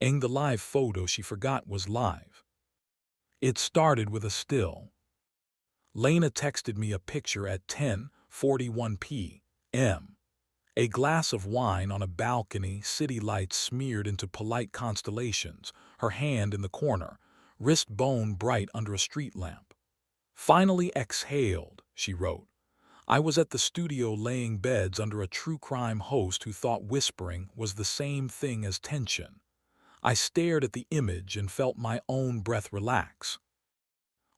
The live photo she forgot was live. It started with a still. Lena texted me a picture at 10:41 p.m. A glass of wine on a balcony, city lights smeared into polite constellations, her hand in the corner, wrist bone bright under a street lamp. Finally exhaled, she wrote. I was at the studio laying beds under a true crime host who thought whispering was the same thing as tension. I stared at the image and felt my own breath relax.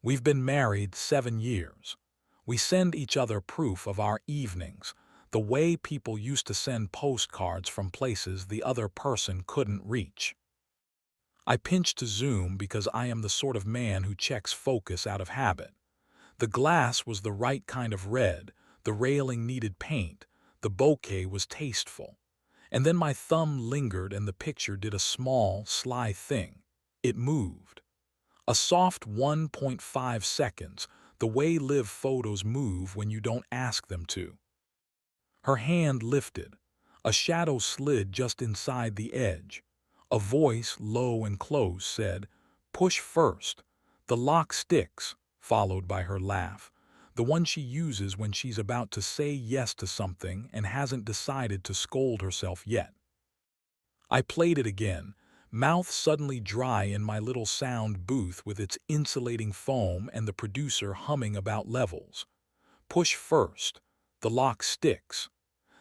We've been married 7 years. We send each other proof of our evenings, the way people used to send postcards from places the other person couldn't reach. I pinched to zoom because I am the sort of man who checks focus out of habit. The glass was the right kind of red, the railing needed paint, the bouquet was tasteful. And then my thumb lingered and the picture did a small, sly thing. It moved. A soft 1.5 seconds, the way live photos move when you don't ask them to. Her hand lifted. A shadow slid just inside the edge. A voice, low and close, said, "Push first. The lock sticks," followed by her laugh, the one she uses when she's about to say yes to something and hasn't decided to scold herself yet. I played it again, mouth suddenly dry in my little sound booth with its insulating foam and the producer humming about levels. Push first. The lock sticks.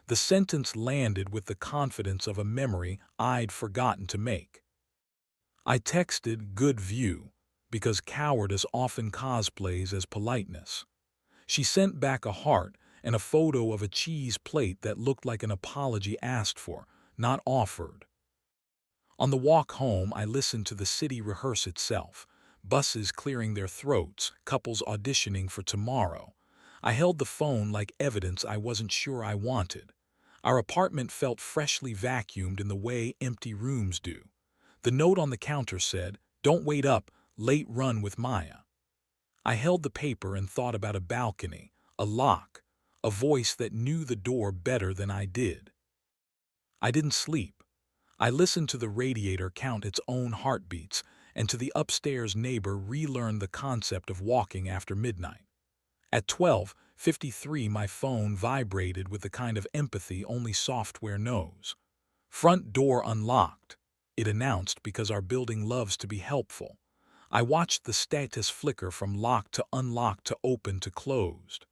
The sentence landed with the confidence of a memory I'd forgotten to make. I texted "good view" because cowardice often cosplays as politeness. She sent back a heart and a photo of a cheese plate that looked like an apology asked for, not offered. On the walk home, I listened to the city rehearse itself, buses clearing their throats, couples auditioning for tomorrow. I held the phone like evidence I wasn't sure I wanted. Our apartment felt freshly vacuumed in the way empty rooms do. The note on the counter said, "Don't wait up, late run with Maya." I held the paper and thought about a balcony, a lock, a voice that knew the door better than I did. I didn't sleep. I listened to the radiator count its own heartbeats and to the upstairs neighbor relearn the concept of walking after midnight. At 12:53, my phone vibrated with the kind of empathy only software knows. "Front door unlocked," it announced because our building loves to be helpful. I watched the status flicker from locked to unlocked to open to closed.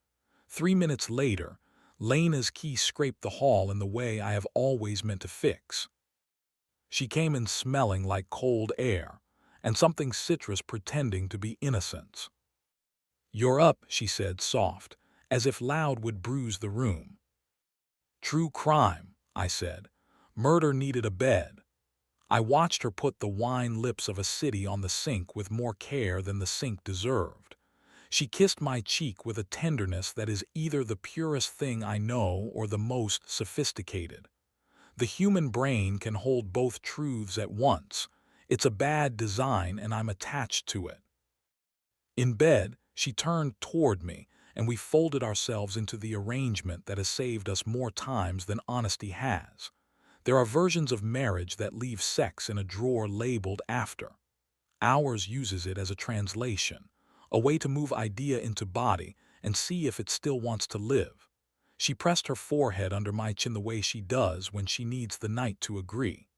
3 minutes later, Lena's key scraped the hall in the way I have always meant to fix. She came in smelling like cold air, and something citrus pretending to be innocence. "You're up," she said, soft, as if loud would bruise the room. "True crime," I said. "Murder needed a bed." I watched her put the wine lips of a city on the sink with more care than the sink deserved. She kissed my cheek with a tenderness that is either the purest thing I know or the most sophisticated. The human brain can hold both truths at once. It's a bad design and I'm attached to it. In bed, she turned toward me and we folded ourselves into the arrangement that has saved us more times than honesty has. There are versions of marriage that leave sex in a drawer labeled after. Ours uses it as a translation, a way to move idea into body and see if it still wants to live. She pressed her forehead under my chin the way she does when she needs the night to agree.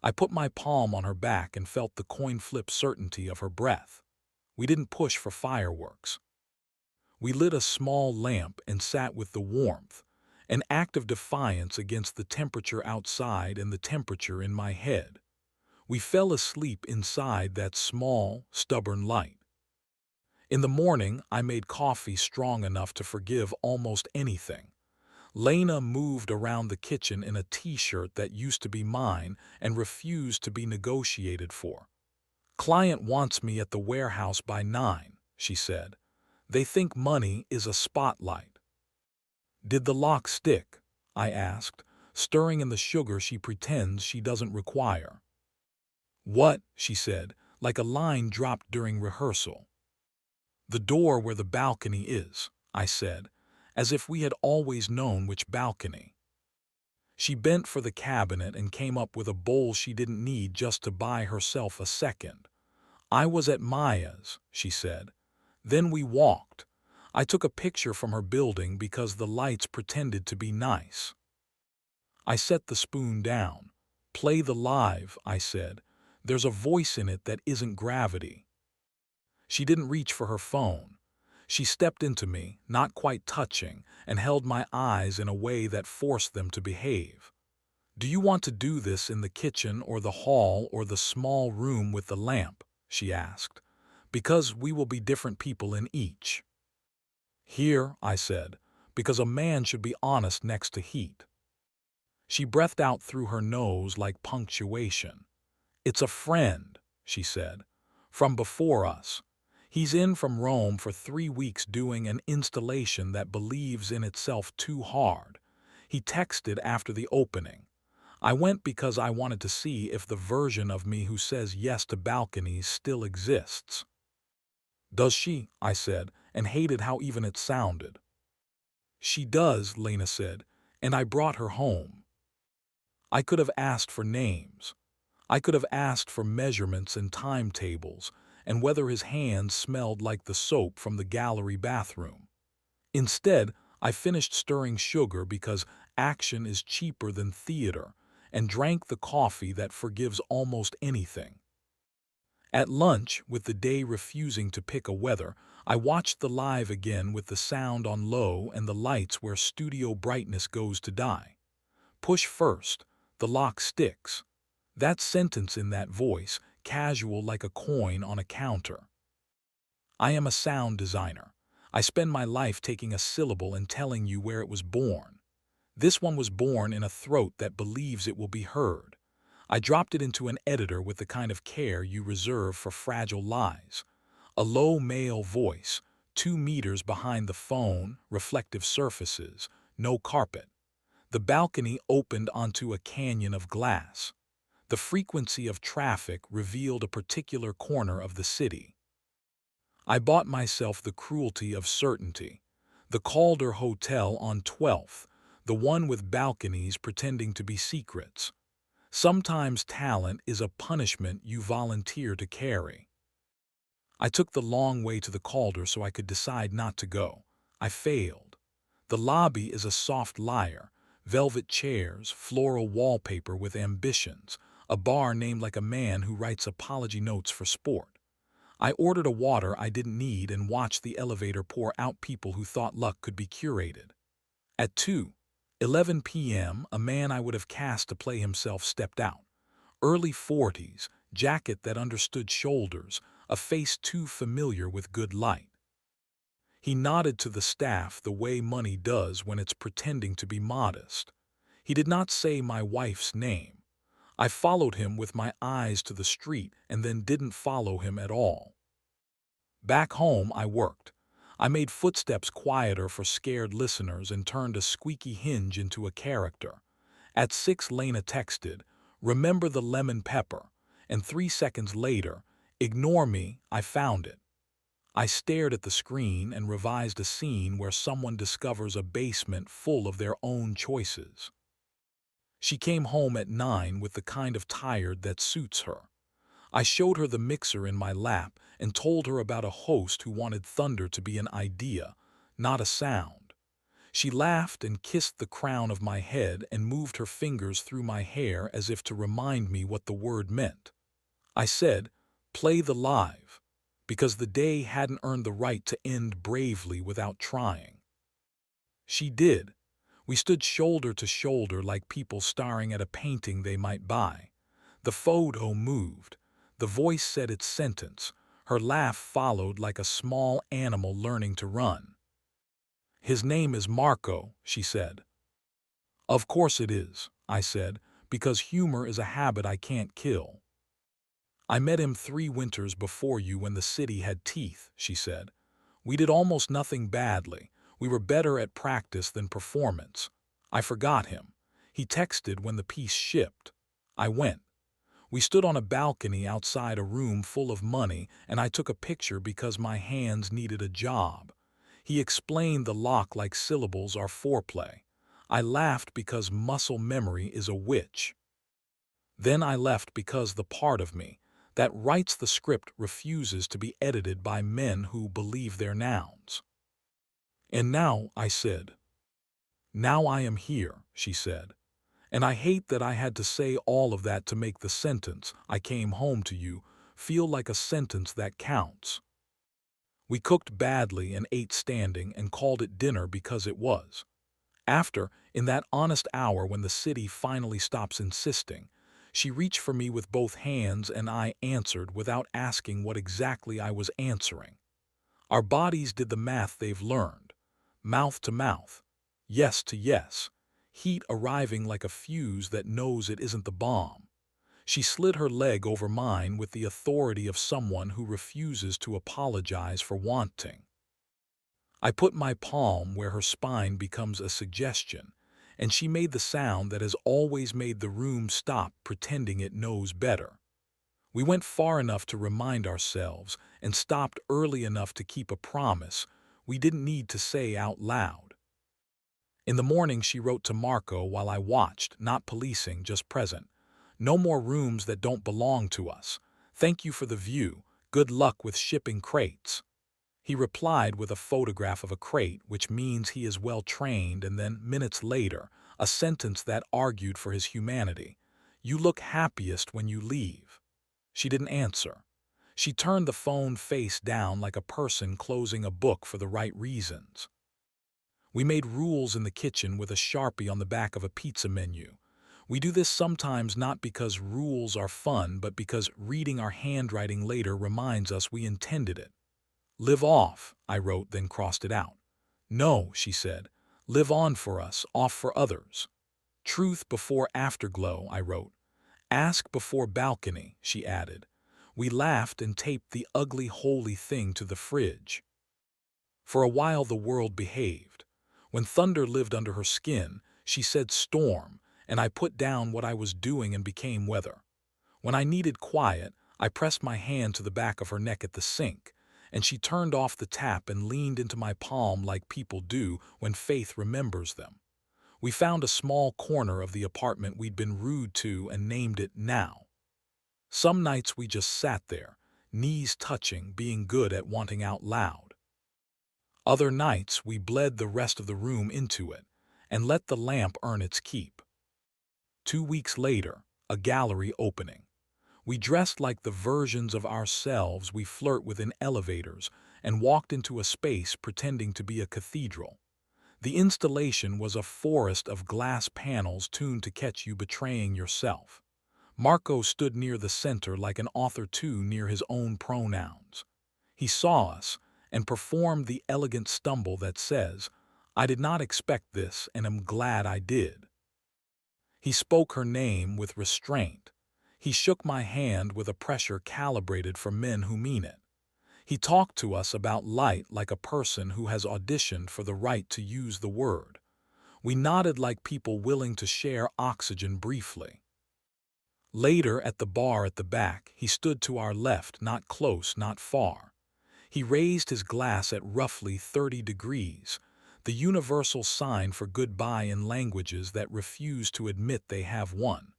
I put my palm on her back and felt the coin flip certainty of her breath. We didn't push for fireworks. We lit a small lamp and sat with the warmth, an act of defiance against the temperature outside and the temperature in my head. We fell asleep inside that small, stubborn light. In the morning, I made coffee strong enough to forgive almost anything. Lena moved around the kitchen in a t-shirt that used to be mine and refused to be negotiated for. "Client wants me at the warehouse by 9, she said. "They think money is a spotlight." "Did the lock stick?" I asked, stirring in the sugar she pretends she doesn't require. "What?" she said, like a line dropped during rehearsal. "The door where the balcony is," I said, as if we had always known which balcony. She bent for the cabinet and came up with a bowl she didn't need just to buy herself a second. "I was at Maya's," she said. "Then we walked. I took a picture from her building because the lights pretended to be nice." I set the spoon down. "Play the live," I said. "There's a voice in it that isn't gravity." She didn't reach for her phone. She stepped into me, not quite touching, and held my eyes in a way that forced them to behave. "Do you want to do this in the kitchen or the hall or the small room with the lamp?" she asked. "Because we will be different people in each." "Here," I said, "because a man should be honest next to heat." She breathed out through her nose like punctuation. "It's a friend," she said, "from before us. He's in from Rome for 3 weeks doing an installation that believes in itself too hard. He texted after the opening. I went because I wanted to see if the version of me who says yes to balconies still exists." "Does she?" I said, and hated how even it sounded. "She does," Lena said, "and I brought her home." I could have asked for names. I could have asked for measurements and timetables, and whether his hands smelled like the soap from the gallery bathroom. Instead, I finished stirring sugar because action is cheaper than theater, and drank the coffee that forgives almost anything. At lunch, with the day refusing to pick a weather, I watched the live again with the sound on low and the lights where studio brightness goes to die. "Push first, the lock sticks." That sentence in that voice, casual like a coin on a counter. I am a sound designer. I spend my life taking a syllable and telling you where it was born. This one was born in a throat that believes it will be heard. I dropped it into an editor with the kind of care you reserve for fragile lies. A low male voice, 2 meters behind the phone, reflective surfaces, no carpet. The balcony opened onto a canyon of glass. The frequency of traffic revealed a particular corner of the city. I bought myself the cruelty of certainty. The Calder Hotel on 12th, the one with balconies pretending to be secrets. Sometimes talent is a punishment you volunteer to carry. I took the long way to the Calder so I could decide not to go. I failed. The lobby is a soft liar. Velvet chairs, floral wallpaper with ambitions, a bar named like a man who writes apology notes for sport. I ordered a water I didn't need and watched the elevator pour out people who thought luck could be curated. At 2:11 p.m., a man I would have cast to play himself stepped out. Early 40s, jacket that understood shoulders, a face too familiar with good light. He nodded to the staff the way money does when it's pretending to be modest. He did not say my wife's name. I followed him with my eyes to the street and then didn't follow him at all. Back home, I worked. I made footsteps quieter for scared listeners and turned a squeaky hinge into a character. At 6, Lena texted, "Remember the lemon pepper," and 3 seconds later, "Ignore me, I found it." I stared at the screen and revised a scene where someone discovers a basement full of their own choices. She came home at 9 with the kind of tired that suits her. I showed her the mixer in my lap and told her about a host who wanted thunder to be an idea, not a sound. She laughed and kissed the crown of my head and moved her fingers through my hair as if to remind me what the word meant. I said, "Play the live," because the day hadn't earned the right to end bravely without trying. She did. We stood shoulder to shoulder like people staring at a painting they might buy. The photo moved. The voice said its sentence. Her laugh followed like a small animal learning to run. "His name is Marco," she said. "Of course it is," I said, "because humor is a habit I can't kill." "I met him 3 winters before you when the city had teeth," she said. "We did almost nothing badly. We were better at practice than performance. I forgot him. He texted when the piece shipped. I went. We stood on a balcony outside a room full of money, and I took a picture because my hands needed a job. He explained the lock like syllables are foreplay. I laughed because muscle memory is a witch. Then I left because the part of me that writes the script refuses to be edited by men who believe their nouns. And now, I said. Now I am here, she said. And I hate that I had to say all of that to make the sentence, I came home to you, feel like a sentence that counts. We cooked badly and ate standing and called it dinner because it was. After, in that honest hour when the city finally stops insisting, she reached for me with both hands and I answered without asking what exactly I was answering. Our bodies did the math they've learned. Mouth to mouth. Yes to yes. Heat arriving like a fuse that knows it isn't the bomb. She slid her leg over mine with the authority of someone who refuses to apologize for wanting. I put my palm where her spine becomes a suggestion, and she made the sound that has always made the room stop pretending it knows better. We went far enough to remind ourselves and stopped early enough to keep a promise we didn't need to say out loud. In the morning she wrote to Marco while I watched, not policing, just present. No more rooms that don't belong to us. Thank you for the view. Good luck with shipping crates. He replied with a photograph of a crate, which means he is well trained, and then, minutes later, a sentence that argued for his humanity. You look happiest when you leave. She didn't answer. She turned the phone face down like a person closing a book for the right reasons. We made rules in the kitchen with a Sharpie on the back of a pizza menu. We do this sometimes not because rules are fun, but because reading our handwriting later reminds us we intended it. Live off, I wrote, then crossed it out. No, she said. Live on for us, off for others. Truth before afterglow, I wrote. Ask before balcony, she added. We laughed and taped the ugly holy thing to the fridge. For a while the world behaved. When thunder lived under her skin, she said storm, and I put down what I was doing and became weather. When I needed quiet, I pressed my hand to the back of her neck at the sink, and she turned off the tap and leaned into my palm like people do when faith remembers them. We found a small corner of the apartment we'd been rude to and named it Now. Some nights we just sat there, knees touching, being good at wanting out loud. Other nights we bled the rest of the room into it and let the lamp earn its keep. 2 weeks later, a gallery opening. We dressed like the versions of ourselves we flirt with in elevators and walked into a space pretending to be a cathedral. The installation was a forest of glass panels tuned to catch you betraying yourself. Marco stood near the center like an author too near his own pronouns. He saw us and performed the elegant stumble that says, I did not expect this and am glad I did. He spoke her name with restraint. He shook my hand with a pressure calibrated for men who mean it. He talked to us about light like a person who has auditioned for the right to use the word. We nodded like people willing to share oxygen briefly. Later, at the bar at the back, he stood to our left, not close, not far. He raised his glass at roughly 30 degrees, the universal sign for goodbye in languages that refuse to admit they have one.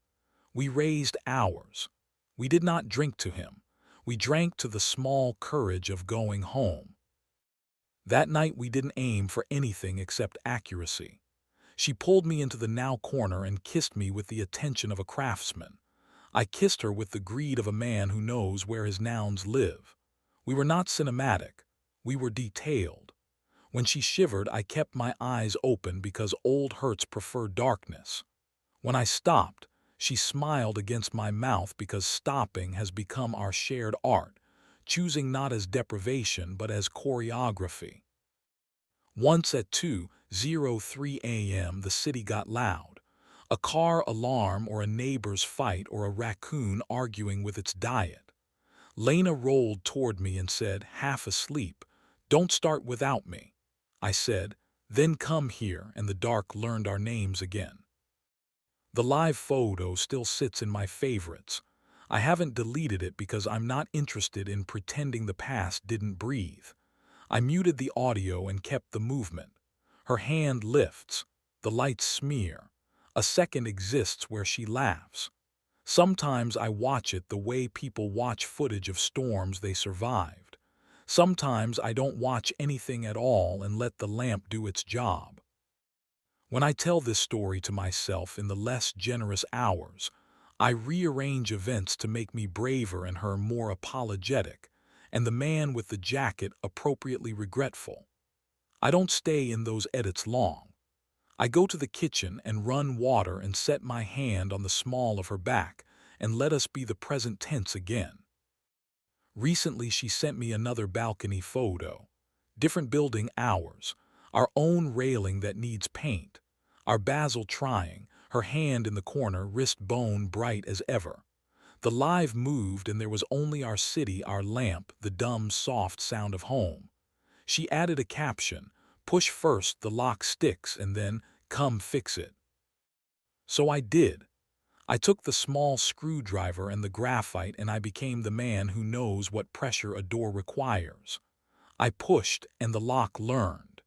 We raised ours. We did not drink to him. We drank to the small courage of going home. That night we didn't aim for anything except accuracy. She pulled me into the now corner and kissed me with the attention of a craftsman. I kissed her with the greed of a man who knows where his nouns live. We were not cinematic. We were detailed. When she shivered, I kept my eyes open because old hurts prefer darkness. When I stopped, she smiled against my mouth because stopping has become our shared art, choosing not as deprivation but as choreography. Once at 2:03 a.m. the city got loud. A car alarm or a neighbor's fight or a raccoon arguing with its diet. Lena rolled toward me and said, half asleep, "Don't start without me." I said, "Then come here," and the dark learned our names again. The live photo still sits in my favorites. I haven't deleted it because I'm not interested in pretending the past didn't breathe. I muted the audio and kept the movement. Her hand lifts. The lights smear. A second exists where she laughs. Sometimes I watch it the way people watch footage of storms they survived. Sometimes I don't watch anything at all and let the lamp do its job. When I tell this story to myself in the less generous hours, I rearrange events to make me braver and her more apologetic, and the man with the jacket appropriately regretful. I don't stay in those edits long. I go to the kitchen and run water and set my hand on the small of her back and let us be the present tense again. Recently she sent me another balcony photo. Different building ours. Our own railing that needs paint. Our Basil trying, her hand in the corner, wrist bone bright as ever. The live moved and there was only our city, our lamp, the dumb, soft sound of home. She added a caption, "Push first, the lock sticks, and then come fix it." So I did. I took the small screwdriver and the graphite and I became the man who knows what pressure a door requires. I pushed and the lock learned.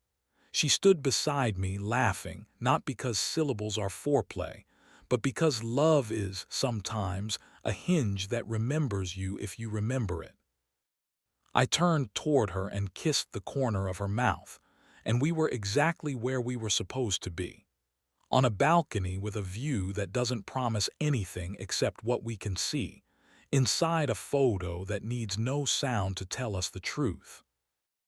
She stood beside me laughing, not because syllables are foreplay, but because love is, sometimes, a hinge that remembers you if you remember it. I turned toward her and kissed the corner of her mouth, and we were exactly where we were supposed to be. On a balcony with a view that doesn't promise anything except what we can see, inside a photo that needs no sound to tell us the truth.